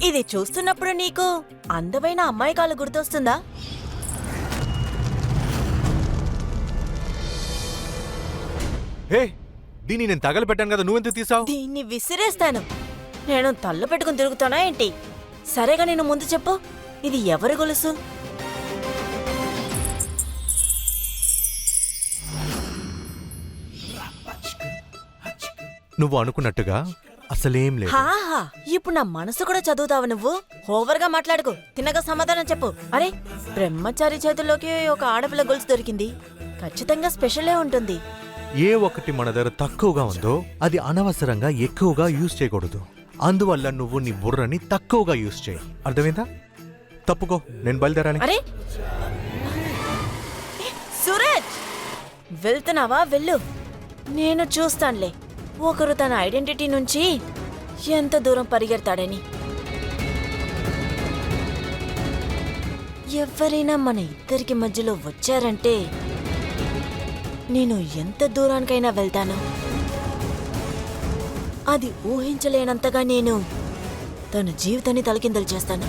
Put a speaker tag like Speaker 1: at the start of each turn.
Speaker 1: ఇది చూస్తున్నప్పుడు నీకు అందమైన అమ్మాయి కాలు గుర్తొస్తుందా?
Speaker 2: హే, దీన్ని నేను తగలపెట్టాను కదా, నువ్వెందుకు తీసావు?
Speaker 1: దీన్ని విసిరేస్తాను. నేను తల్లు పెట్టుకుని తిరుగుతానా ఏంటి? సరేగా, నేను ముందు చెప్పు, ఇది ఎవరి గొలుసు?
Speaker 2: నువ్వు అనుకున్నట్టుగా అసలేం లేదు.
Speaker 1: హాహా, ఇప్పుడు నా మనసు కూడా చదువుతావు నువ్వు. ఓవర్గా మాట్లాడుకో, తిన్నగా సమాధానం చెప్పు. అరే, బ్రహ్మచారి చేతుల్లోకి ఒక ఆడపిల్ల గొలుసు దొరికింది. ఖచ్చితంగా స్పెషలే ఉంటుంది.
Speaker 2: ఏ ఒక్కటి మన దగ్గర తక్కువగా ఉందో అది అనవసరంగా ఎక్కువగా యూజ్ చేయకూడదు. అందువల్ల నువ్వు నీ బుర్రని తక్కువగా యూజ్ చేయి. అర్థమైందా? తప్పుకో, నేను బయలుదేరాలి.
Speaker 1: అరే సూరజ్, వెళ్తున్నావా? వెళ్ళు, నేను చూస్తానులే ఒకరు తన ఐడెంటిటీ నుంచి ఎంత దూరం పరిగెడతాడని. ఎవరైనా మన ఇద్దరికి మధ్యలో వచ్చారంటే నేను ఎంత దూరానికైనా వెళ్తాను. అది ఊహించలేనంతగా నేను తన జీవితాన్ని తలకిందలు చేస్తాను.